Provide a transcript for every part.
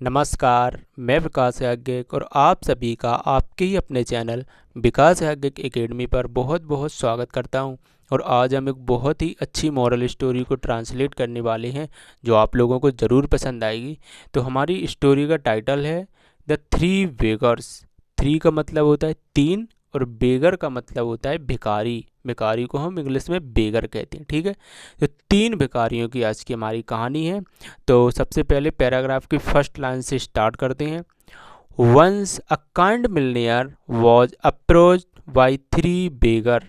नमस्कार, मैं विकास याज्ञिक और आप सभी का आपके ही अपने चैनल विकास याज्ञिक एकेडमी पर बहुत बहुत स्वागत करता हूं। और आज हम एक बहुत ही अच्छी मॉरल स्टोरी को ट्रांसलेट करने वाले हैं जो आप लोगों को ज़रूर पसंद आएगी। तो हमारी स्टोरी का टाइटल है द थ्री बेगर्स। थ्री का मतलब होता है तीन और बेगर का मतलब होता है भिखारी। भिखारी को हम इंग्लिश में बेगर कहते हैं, ठीक है। तो तीन भिखारियों की आज की हमारी कहानी है। तो सबसे पहले पैराग्राफ की फर्स्ट लाइन से स्टार्ट करते हैं। Once a kind millionaire was approached by three beggar.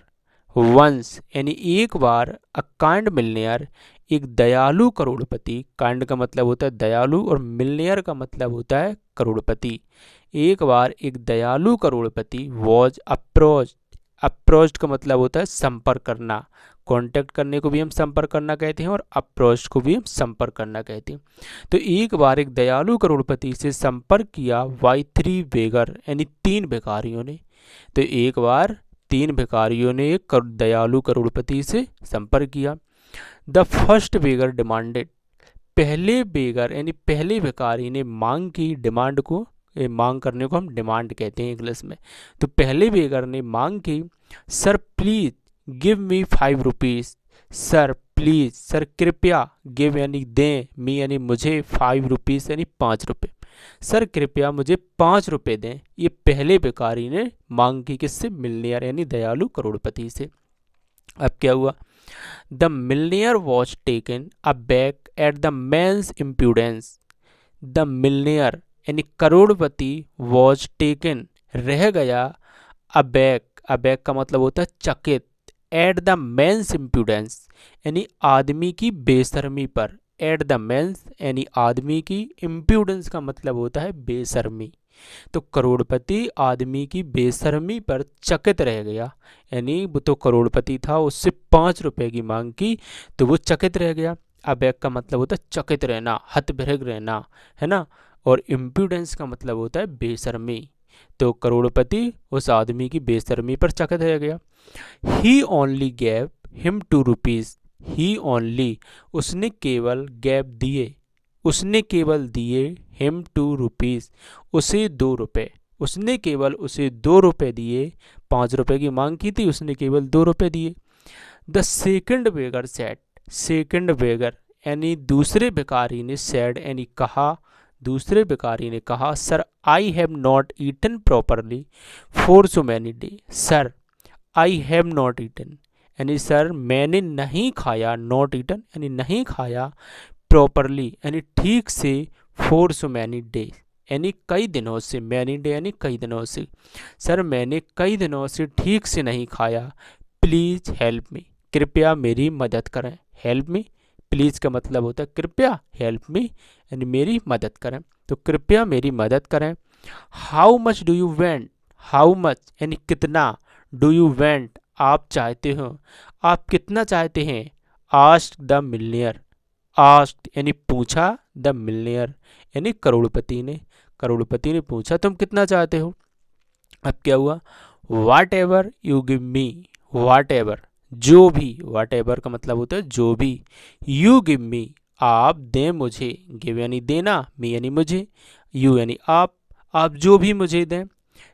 Once यानी एक बार, अ काइंड मिलनियर एक दयालु करोड़पति। काइंड का मतलब होता है दयालु और मिलनियर का मतलब होता है करोड़पति। एक बार एक दयालु करोड़पति वॉज अप्रोच्ड। अप्रोच्ड का मतलब होता है संपर्क करना। कांटेक्ट करने को भी हम संपर्क करना कहते हैं और अप्रोच को भी हम संपर्क करना कहते हैं। तो एक बार एक दयालु करोड़पति से संपर्क किया बाय थ्री बेगर यानी तीन भिखारियों ने। तो एक बार तीन भिखारियों ने एक दयालु करोड़पति से संपर्क किया। The first beggar demanded. पहले बेगर यानी पहले भिखारी ने मांग की। डिमांड को, मांग करने को हम डिमांड कहते हैं इंग्लिश में। तो पहले बेगर ने मांग की, sir please give me 5 rupees. Sir please, sir कृपया, गिव यानी दें, मी यानी मुझे, 5 रुपीज़ यानी 5 रुपये। सर कृपया मुझे 5 रुपये दें। ये पहले भिखारी ने मांग की किससे? मिलनियर यानी दयालु करोड़पति से। अब क्या हुआ? The millionaire was taken aback at the man's impudence. The millionaire यानी करोड़पति वॉज टेकन रह गया, अबैक, अबैक का मतलब होता है चकित, एट द मैन्स इम्प्यूडेंस यानी आदमी की बेशर्मी पर। एट द मैन्स यानी आदमी की, इम्प्यूडेंस का मतलब होता है बेशर्मी। तो करोड़पति आदमी की बेशर्मी पर चकित रह गया। यानी वो तो करोड़पति था, उससे 5 रुपए की मांग की तो वो चकित रह गया। अबैक का मतलब होता है चकित रहना, हतबहक रहना, है ना। और इम्प्यूडेंस का मतलब होता है बेशर्मी। तो करोड़पति उस आदमी की बेशर्मी पर चकित रह गया। ही ओनली गैव हिम 2 रुपीज़। ही ओनली, उसने केवल, गैव दिए, उसने केवल दिए, हिम 2 रुपीज़ उसे 2 रुपये। उसने केवल उसे 2 रुपये दिए। 5 रुपये की मांग की थी, उसने केवल 2 रुपये दिए। The second beggar said. Second beggar यानी दूसरे भिखारी ने, सेड यानी कहा, दूसरे भिखारी ने कहा, sir I have not eaten properly for so many day. Sir I have not eaten यानी सर मैंने नहीं खाया, नॉट ईटन यानी नहीं खाया, प्रॉपरली यानी ठीक से, फॉर सो मैनी डे यानी कई दिनों से, मैनी डे यानी कई दिनों से। सर मैंने कई दिनों से ठीक से नहीं खाया, प्लीज़ हेल्प मी, कृपया मेरी मदद करें। हेल्प मी, प्लीज़ का मतलब होता है कृपया, हेल्प मी यानी मेरी मदद करें। तो कृपया मेरी मदद करें। How much do you went. How much यानी कितना, डू यू वेंट आप चाहते हो, आप कितना चाहते हैं। Asked the मिलनियर। आस्क्ड यानी पूछा, द मिलनियर यानी करोड़पति ने, करोड़पति ने पूछा तुम कितना चाहते हो। अब क्या हुआ? Whatever you give me. Whatever जो भी, वाट एवर का मतलब होता है जो भी, यू गिव मी आप दें मुझे, गिव यानी देना, मी यानी मुझे, यू यानी आप जो भी मुझे दें।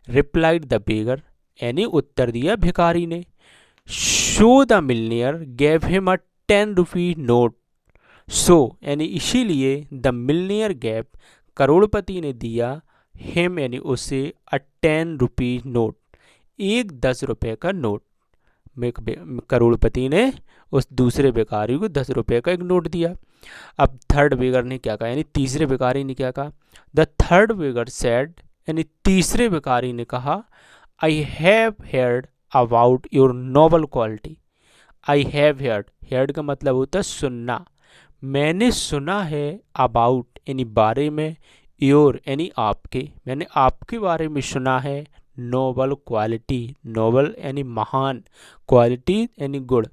रिप्लाइड द बेगर यानी उत्तर दिया भिखारी ने। So the millionaire gave him a 10 rupee note. So यानी इसीलिए, द मिलनियर गैप करोड़पति ने दिया, हिम यानी उसे, अ 10 रुपी नोट एक 10 रुपये का नोट। करोड़पति ने उस दूसरे भिखारी को 10 रुपये का एक नोट दिया। अब थर्ड बेगर ने क्या कहा, यानी तीसरे भिखारी ने क्या कहा? द थर्ड बेगर सेड यानी तीसरे भिखारी ने कहा, I have heard about your noble quality. I have heard, heard का मतलब होता है सुनना। मैंने सुना है, अबाउट यानी बारे में, योर यानी आपके, मैंने आपके बारे में सुना है। नोबल क्वालिटी, नोबल यानी महान, क्वालिटी यानी गुण,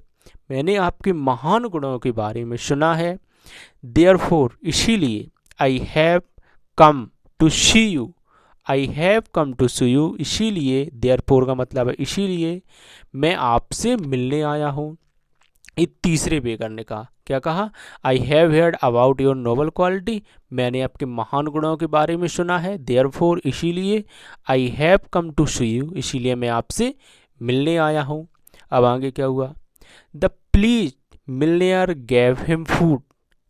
मैंने आपके महान गुणों के बारे में सुना है। देयरफॉर इसीलिए, I have come to see you. I have come to see you इसीलिए, देयरफॉर का मतलब है इसीलिए, मैं आपसे मिलने आया हूँ। एक तीसरे बेगर ने कहा, क्या कहा, I have heard about your noble quality, मैंने आपके महान गुणों के बारे में सुना है, देयरफॉर इसीलिए, I have come to see you, इसीलिए मैं आपसे मिलने आया हूँ। अब आगे क्या हुआ, the pleased मिलनियर gave him food,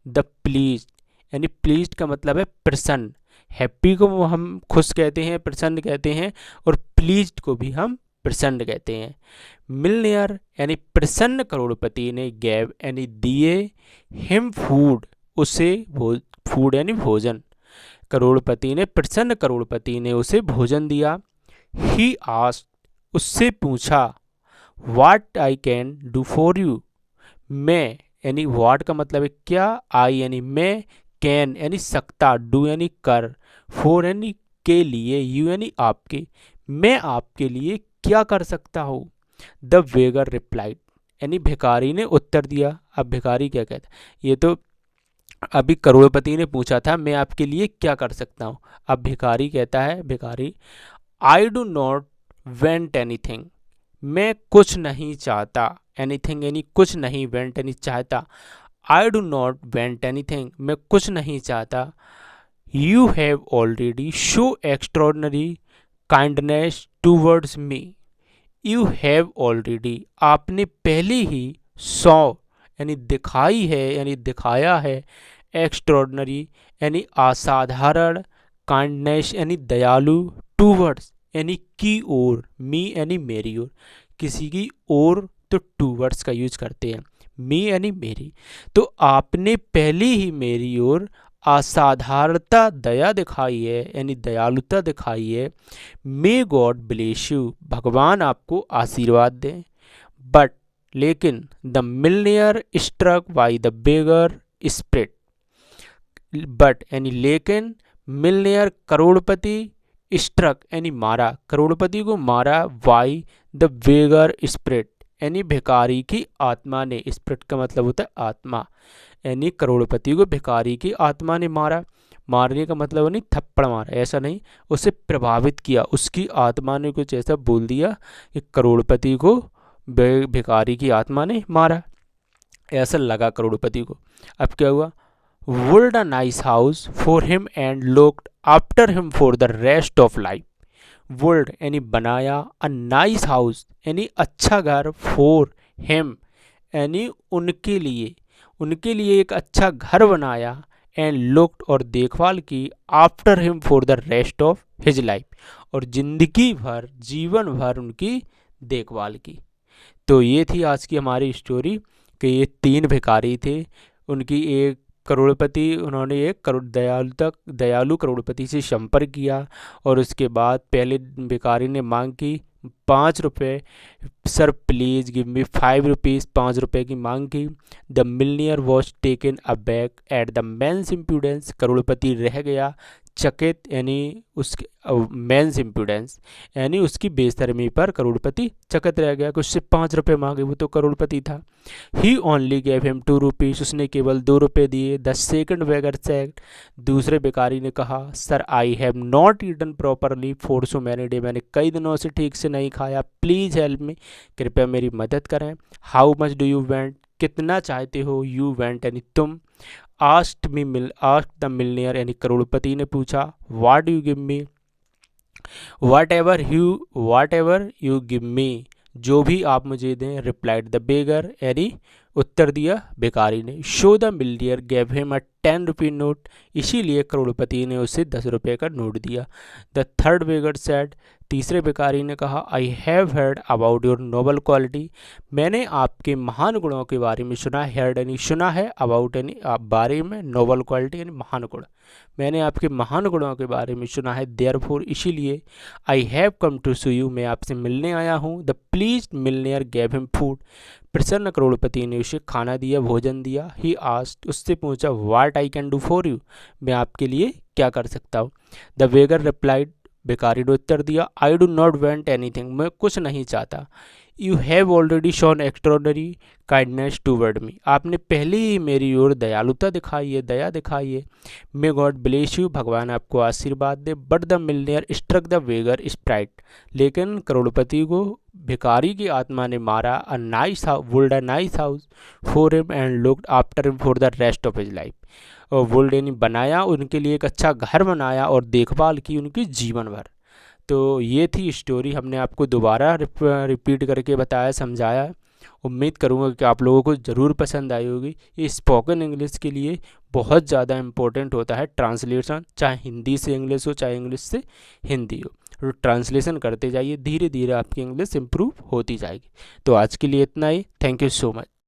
the please यानी प्लीज का मतलब है प्रसन्न, हैप्पी को हम खुश कहते हैं, प्रसन्न कहते हैं, और प्लीज्ड को भी हम प्रसन्न कहते हैं। मिलनियर यानी प्रसन्न करोड़पति ने गैव यानी दिए, हिम फूड उसे फूड यानी भोजन, करोड़पति ने प्रसन्न करोड़पति ने उसे भोजन दिया। ही आस्क्ड उससे पूछा, what I can do for you, मैं यानी व्हाट का मतलब है क्या, आई यानी मैं, कैन यानी सकता, डू यानी कर, फॉर यानी के लिए, यू यानी आपके, मैं आपके लिए क्या कर सकता हूँ। द बेगर रिप्लाइड यानी भिखारी ने उत्तर दिया। अब भिखारी क्या कहता है, ये तो अभी करोड़पति ने पूछा था मैं आपके लिए क्या कर सकता हूँ, अब भिखारी कहता है, भिखारी, आई डू नॉट वेंट एनीथिंग, मैं कुछ नहीं चाहता, एनीथिंग यानी कुछ नहीं, वेंट यानी चाहता, आई डू नॉट वेंट एनीथिंग, मैं कुछ नहीं चाहता। You have already show extraordinary kindness towards me, you have already आपने पहले ही सौ यानी दिखाई है यानी दिखाया है, एक्स्ट्रॉर्डनरी यानी असाधारण, काइंडनेस यानी दयालु, टूवर्ड्स यानी की ओर, मी यानी मेरी ओर, किसी की ओर तो टूवर्ड्स का यूज करते हैं, मी यानी मेरी, तो आपने पहले ही मेरी ओर असाधारणता दया दिखाई है यानी दयालुता दिखाई है। मे गॉड ब्लेस यू, भगवान आपको आशीर्वाद दें। बट लेकिन the millionaire struck by the beggar spirit, but यानी लेकिन, मिलनियर करोड़पति, स्ट्रक यानी मारा, करोड़पति को मारा, वाई द बेगर स्पिरिट यानी भिखारी की आत्मा ने, स्पिरिट का मतलब होता है आत्मा, यानी करोड़पति को भिखारी की आत्मा ने मारा। मारने का मतलब नहीं थप्पड़ मारा, ऐसा नहीं, उसे प्रभावित किया, उसकी आत्मा ने कुछ ऐसा बोल दिया कि करोड़पति को भिखारी की आत्मा ने मारा, ऐसा लगा करोड़पति को। अब क्या हुआ, would a nice house for him and looked after him for the rest of life, would यानी बनाया, अ नाइस हाउस यानी अच्छा घर, फॉर हिम यानी उनके लिए, उनके लिए एक अच्छा घर बनाया, एंड लुक्ड और देखभाल की, after him for the rest of his life और जिंदगी भर, जीवन भर उनकी देखभाल की। तो ये थी आज की हमारी स्टोरी कि ये तीन भिखारी थे, उनकी एक करोड़पति, उन्होंने एक दयालु करोड़पति से संपर्क किया और उसके बाद पहले भिखारी ने मांग की 5 रुपये, sir please give me 5 rupees, 5 रुपये की मांग की। The millionaire was taken aback at the man's impudence, करोड़पति रह गया चकित यानी उसके मैंस इम्प्यूडेंस यानी उसकी बेशर्मी पर करोड़पति चकित रह गया कि उससे 5 रुपये मांगे, वो तो करोड़पति था। ही ओनली गेव हिम 2 रुपीज़, उसने केवल 2 रुपये दिए। द सेकंड बेगर सेड, दूसरे बेकारी ने कहा, sir I have not eaten properly for so many day, मैंने कई दिनों से ठीक से नहीं खाया, प्लीज़ हेल्प मी, कृपया मेरी मदद करें। How much do you went, कितना चाहते हो, यू वेंट यानी तुम, आस्ट द मिलनियर यानी करोड़पति ने पूछा, what do you give me, whatever you give me, जो भी आप मुझे दें, रिप्लाइड द बेगर यानी उत्तर दिया भिखारी ने। So the millionaire gave him a 10 rupee note, इसीलिए करोड़पति ने उसे 10 रुपये का नोट दिया। द थर्ड बेगर सेड, तीसरे भिखारी ने कहा, I have heard about your noble quality, मैंने आपके महान गुणों के बारे में सुना, हेard यानी सुना है, अबाउट यानी आप बारे में, नोबल क्वालिटी यानी महान गुण, मैंने आपके महान गुणों के बारे में सुना है, देयरफॉर इसीलिए, I have come to see you, मैं आपसे मिलने आया हूँ। The pleased millionaire gave him food, प्रसन्न करोड़पति ने उसे खाना दिया, भोजन दिया। ही आस्क्ड, उससे पूछा, what I can do for you, मैं आपके लिए क्या कर सकता हूँ। द बेगर रिप्लाइड, भिखारी ने उत्तर दिया, I do not want anything, मैं कुछ नहीं चाहता। You have already shown extraordinary kindness toward me, आपने पहले ही मेरी ओर दयालुता दिखाई है, दया दिखाई है। मे गॉड ब्लेस यू, भगवान आपको आशीर्वाद दे। But the millionaire struck the beggar spirit, लेकिन करोड़पति को भिखारी की आत्मा ने मारा। A nice would a nice house for him and looked after him for the rest of his life, और वुल्ड यानी बनाया, उनके लिए एक अच्छा घर बनाया और देखभाल की उनकी जीवन भर। तो ये थी स्टोरी, हमने आपको दोबारा रिपीट करके बताया, समझाया। उम्मीद करूँगा कि आप लोगों को ज़रूर पसंद आई होगी। ये स्पोकन इंग्लिश के लिए बहुत ज़्यादा इम्पोर्टेंट होता है ट्रांसलेशन, चाहे हिंदी से इंग्लिश हो चाहे इंग्लिश से हिंदी हो, तो ट्रांसलेशन करते जाइए, धीरे धीरे आपकी इंग्लिश इम्प्रूव होती जाएगी। तो आज के लिए इतना ही, थैंक यू सो मच।